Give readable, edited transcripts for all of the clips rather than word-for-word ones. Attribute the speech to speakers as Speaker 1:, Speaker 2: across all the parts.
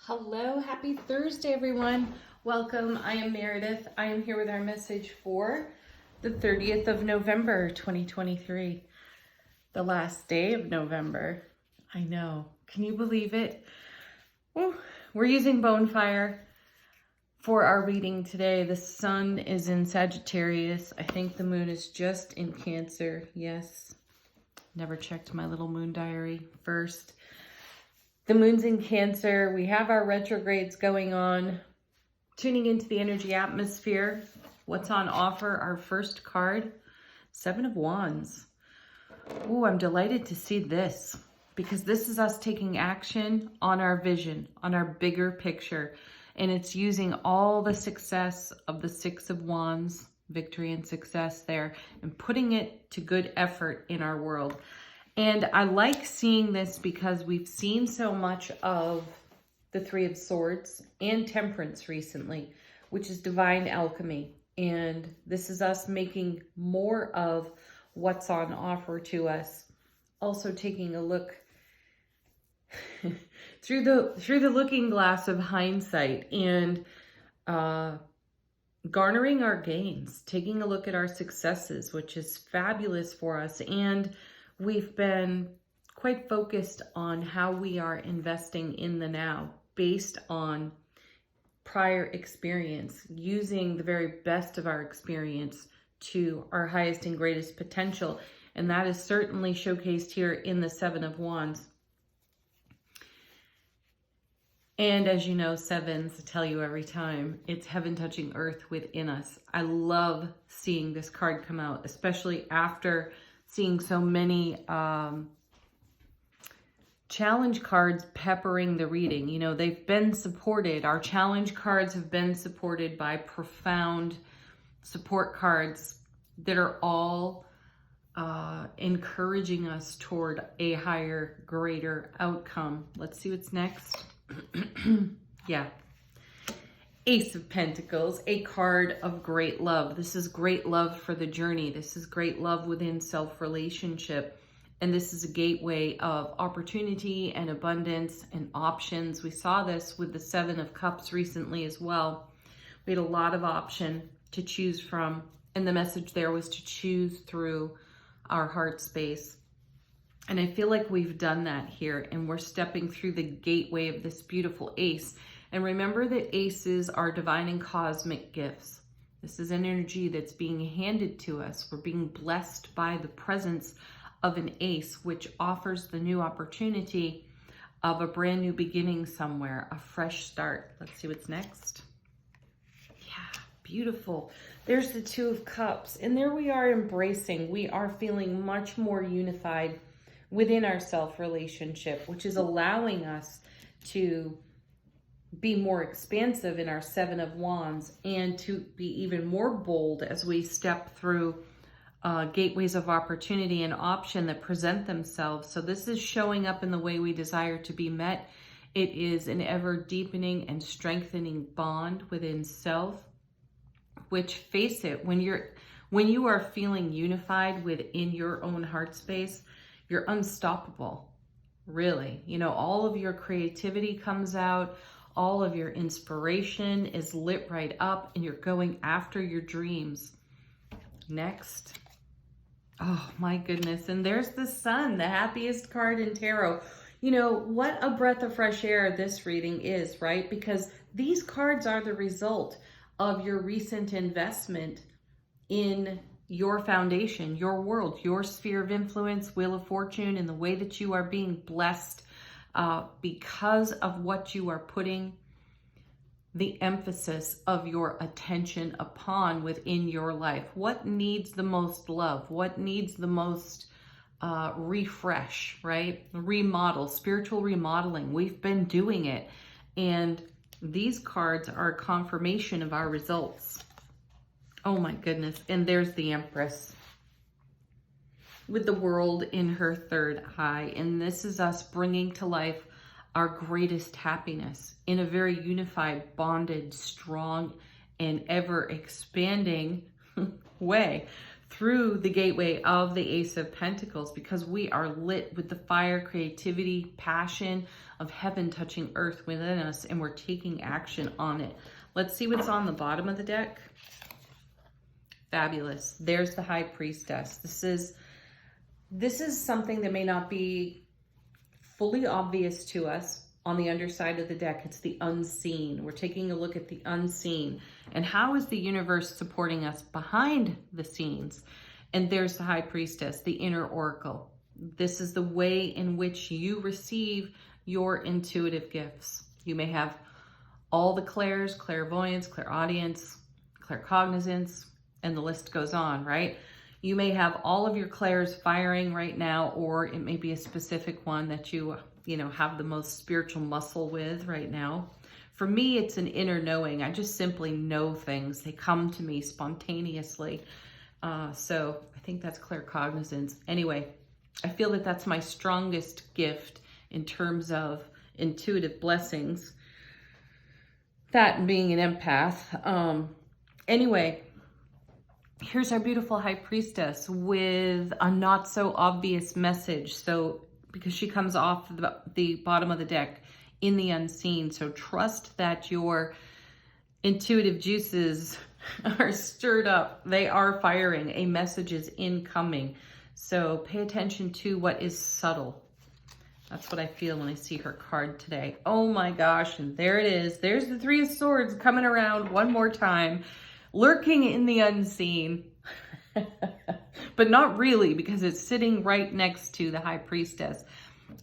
Speaker 1: Hello, happy Thursday, everyone. Welcome. I am Meredith. I am here with our message for the 30th of November, 2023, the last day of November. I know. Can you believe it? Woo. We're using Bonefire for our reading today. The sun is in Sagittarius. I think the moon is just in Cancer. Yes. Never checked my little moon diary first. The moon's in Cancer. We have our retrogrades going on. Tuning into the energy atmosphere. What's on offer? Our first card, Seven of Wands. Ooh, I'm delighted to see this because this is us taking action on our vision, on our bigger picture. And it's using all the success of the Six of Wands, victory and success there, and putting it to good effort in our world. And I like seeing this because we've seen so much of the Three of Swords and Temperance recently, which is divine alchemy. And this is us making more of what's on offer to us. Also taking a look through the looking glass of hindsight and garnering our gains, taking a look at our successes, which is fabulous for us. And we've been quite focused on how we are investing in the now based on prior experience, using the very best of our experience to our highest and greatest potential. And that is certainly showcased here in the Seven of Wands. And as you know, sevens, I tell you every time, it's heaven touching earth within us. I love seeing this card come out, especially after seeing so many challenge cards peppering the reading. You know, they've been supported. Our challenge cards have been supported by profound support cards that are all encouraging us toward a higher, greater outcome. Let's see what's next. Yeah. Ace of Pentacles, a card of great love. This is great love for the journey. This is great love within self-relationship. And this is a gateway of opportunity and abundance and options. We saw this with the Seven of Cups recently as well. We had a lot of option to choose from. And the message there was to choose through our heart space. And I feel like we've done that here. And we're stepping through the gateway of this beautiful ace. And remember that aces are divine and cosmic gifts. This is an energy that's being handed to us. We're being blessed by the presence of an ace, which offers the new opportunity of a brand new beginning somewhere, a fresh start. Let's see what's next. Yeah, beautiful. There's the Two of Cups. And there we are embracing. We are feeling much more unified within our self-relationship, which is allowing us to be more expansive in our Seven of Wands and to be even more bold as we step through gateways of opportunity and option that present themselves. So this is showing up in the way we desire to be met. It is an ever deepening and strengthening bond within self, which, face it, when you are feeling unified within your own heart space, you're unstoppable, really. You know, all of your creativity comes out. All of your inspiration is lit right up and you're going after your dreams. Next. Oh my goodness. And there's the Sun, the happiest card in tarot. You know, what a breath of fresh air this reading is, right? Because these cards are the result of your recent investment in your foundation, your world, your sphere of influence, Wheel of Fortune, and the way that you are being blessed because of what you are putting the emphasis of your attention upon within your life. What needs the most love? What needs the most refresh, right? Remodel, spiritual remodeling. We've been doing it. And these cards are a confirmation of our results. Oh my goodness. And there's the Empress with the world in her third eye. And this is us bringing to life our greatest happiness in a very unified, bonded, strong, and ever expanding way through the gateway of the Ace of Pentacles, because we are lit with the fire, creativity, passion of heaven touching earth within us, and we're taking action on it. Let's see what's on the bottom of the deck. Fabulous. There's the High Priestess. This is something that may not be fully obvious to us on the underside of the deck. It's the unseen. We're taking a look at the unseen and how is the universe supporting us behind the scenes. And there's the High Priestess, the inner oracle. This is the way in which you receive your intuitive gifts. You may have all the clairs, clairvoyance, clairaudience, claircognizance, and the list goes on, right? You may have all of your clairs firing right now, or it may be a specific one that you have the most spiritual muscle with right now. For me, it's an inner knowing. I just simply know things. They come to me spontaneously. So I think that's claircognizance. Anyway, I feel that that's my strongest gift in terms of intuitive blessings. That and being an empath. Anyway, here's our beautiful High Priestess with a not so obvious message. So because she comes off the bottom of the deck in the unseen. So trust that your intuitive juices are stirred up. They are firing. A message is incoming. So pay attention to what is subtle. That's what I feel when I see her card today. Oh my gosh, and there it is. There's the Three of Swords coming around one more time, lurking in the unseen. But not really, because it's sitting right next to the High Priestess.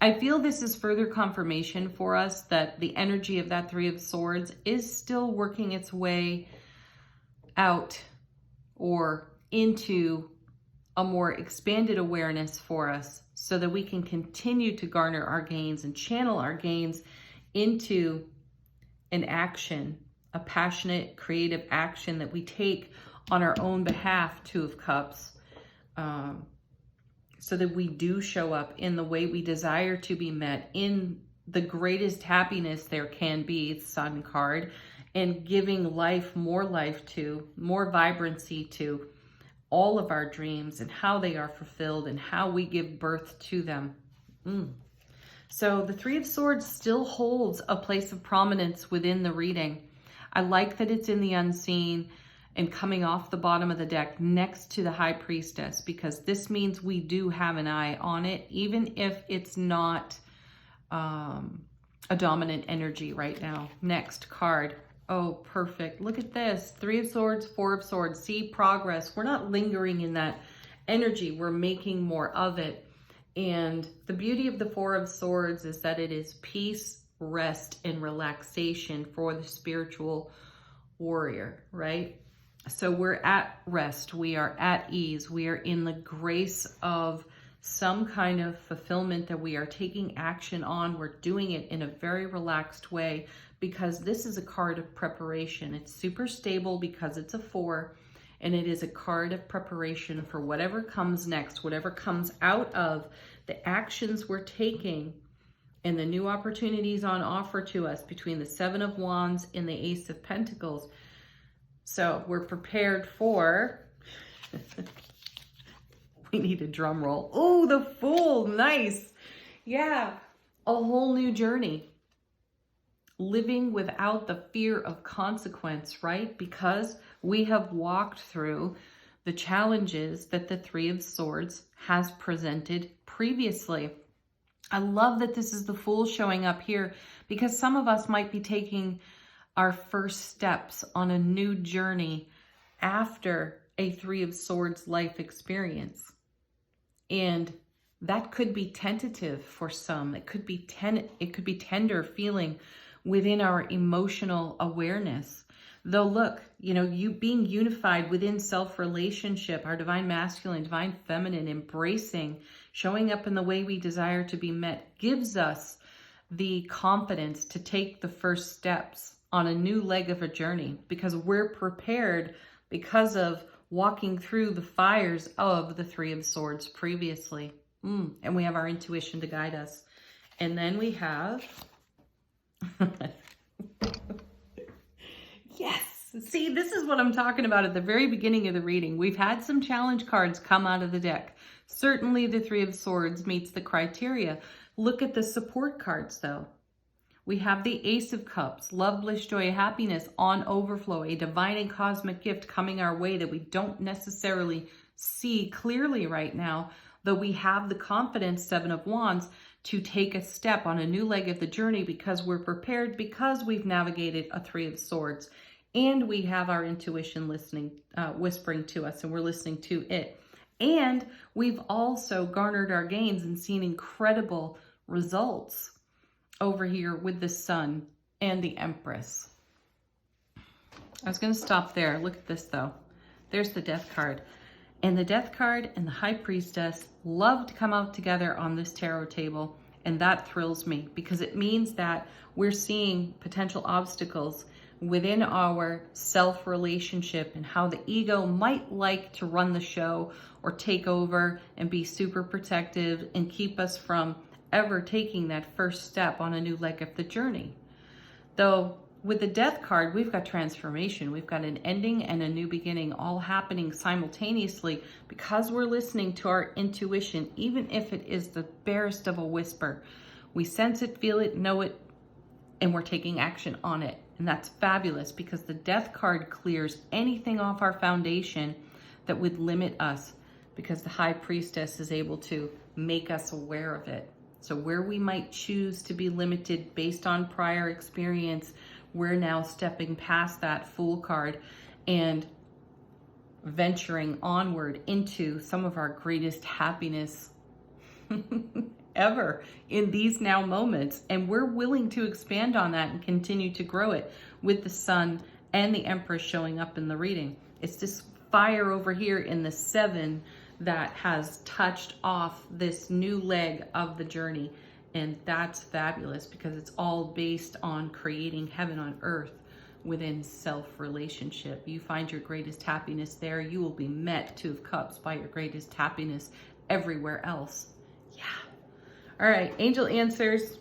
Speaker 1: I feel this is further confirmation for us that the energy of that Three of Swords is still working its way out or into a more expanded awareness for us, so that we can continue to garner our gains and channel our gains into an action, a passionate, creative action that we take on our own behalf, Two of Cups, so that we do show up in the way we desire to be met, in the greatest happiness there can be, Sun card, and giving life to, more vibrancy to all of our dreams and how they are fulfilled and how we give birth to them. So the Three of Swords still holds a place of prominence within the reading. I like that it's in the unseen and coming off the bottom of the deck next to the High Priestess, because this means we do have an eye on it, even if it's not a dominant energy right now. Next card. Oh, perfect. Look at this. Three of Swords, Four of Swords. See progress. We're not lingering in that energy. We're making more of it. And the beauty of the Four of Swords is that it is peace, rest, and relaxation for the spiritual warrior, right? So we're at rest. We are at ease. We are in the grace of some kind of fulfillment that we are taking action on. We're doing it in a very relaxed way, because this is a card of preparation. It's super stable because it's a 4, and it is a card of preparation for whatever comes next, whatever comes out of the actions we're taking and the new opportunities on offer to us between the Seven of Wands and the Ace of Pentacles. So we're prepared for, we need a drum roll. Oh, the Fool, nice. Yeah, a whole new journey. Living without the fear of consequence, right? Because we have walked through the challenges that the Three of Swords has presented previously. I love that this is the Fool showing up here, because some of us might be taking our first steps on a new journey after a Three of Swords life experience. And that could be tentative for some. It could be tender feeling within our emotional awareness. Though look, you being unified within self-relationship, our divine masculine, divine feminine, embracing, showing up in the way we desire to be met, gives us the confidence to take the first steps on a new leg of a journey, because we're prepared because of walking through the fires of the Three of Swords previously. And we have our intuition to guide us. And then we have, yes, See, this is what I'm talking about at the very beginning of the reading. We've had some challenge cards come out of the deck. Certainly the Three of Swords meets the criteria. Look at the support cards though. We have the Ace of Cups, love, bliss, joy, happiness on overflow, a divine and cosmic gift coming our way that we don't necessarily see clearly right now, though we have the confidence, Seven of Wands, to take a step on a new leg of the journey because we're prepared, because we've navigated a Three of Swords, and we have our intuition listening, whispering to us, and we're listening to it. And we've also garnered our gains and seen incredible results over here with the Sun and the Empress. I was going to stop there. Look at this though. There's the Death card. And the Death card and the High Priestess love to come out together on this tarot table. And that thrills me because it means that we're seeing potential obstacles within our self-relationship and how the ego might like to run the show or take over and be super protective and keep us from ever taking that first step on a new leg of the journey. Though with the Death card, we've got transformation. We've got an ending and a new beginning all happening simultaneously because we're listening to our intuition, even if it is the barest of a whisper. We sense it, feel it, know it, and we're taking action on it. And that's fabulous because the Death card clears anything off our foundation that would limit us, because the High Priestess is able to make us aware of it. So where we might choose to be limited based on prior experience, we're now stepping past that Fool card and venturing onward into some of our greatest happiness ever in these now moments. And we're willing to expand on that and continue to grow it with the Sun and the Empress showing up in the reading. It's this fire over here in the Seven that has touched off this new leg of the journey. And that's fabulous because it's all based on creating heaven on earth within self-relationship. You find your greatest happiness there. You will be met, Two of Cups, by your greatest happiness everywhere else. Yeah. All right, angel answers.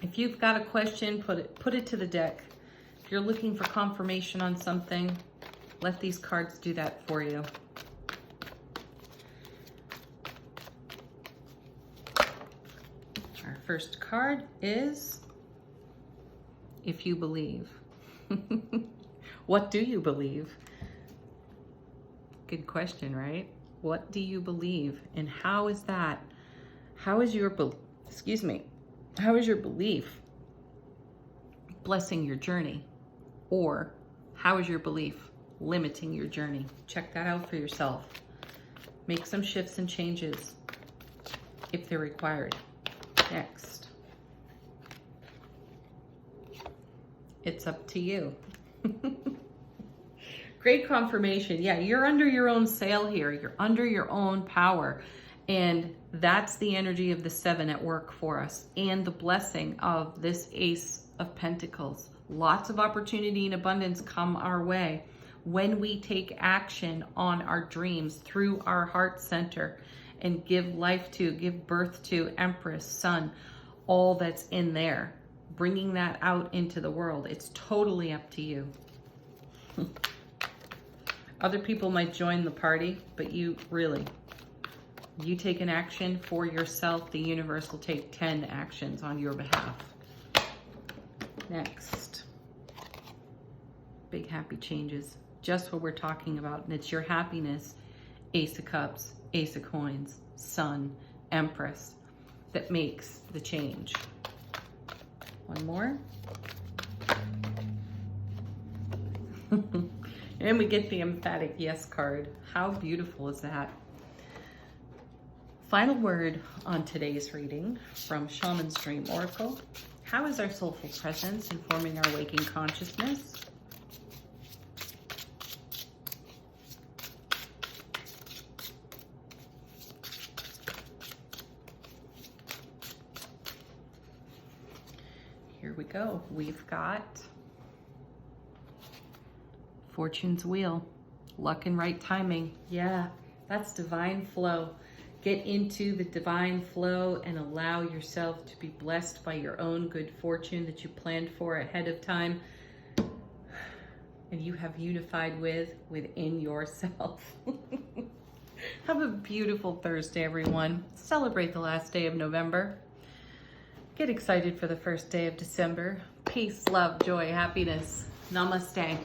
Speaker 1: If you've got a question, put it to the deck. If you're looking for confirmation on something, let these cards do that for you. Our first card is If You Believe. What do you believe? Good question, right? What do you believe? And how is that? How is your how is your belief blessing your journey? Or how is your belief limiting your journey? Check that out for yourself. Make some shifts and changes if they're required. Next. It's up to you. Great confirmation. Yeah, you're under your own sail here. You're under your own power. And that's the energy of the Seven at work for us. And the blessing of this Ace of Pentacles. Lots of opportunity and abundance come our way when we take action on our dreams through our heart center and give life to, give birth to Empress, Sun, all that's in there. Bringing that out into the world. It's totally up to you. Other people might join the party, but you take an action for yourself. The universe will take 10 actions on your behalf. Next. Big happy changes. Just what we're talking about. And it's your happiness, Ace of Cups, Ace of Coins, Sun, Empress, that makes the change. One more. And we get the emphatic yes card. How beautiful is that? Final word on today's reading from Shaman's Dream Oracle. How is our soulful presence informing our waking consciousness? Here we go. We've got Fortune's Wheel. Luck and right timing. Yeah, that's divine flow. Get into the divine flow and allow yourself to be blessed by your own good fortune that you planned for ahead of time. and you have unified with within yourself. Have a beautiful Thursday, everyone. Celebrate the last day of November. Get excited for the first day of December. Peace, love, joy, happiness. Namaste.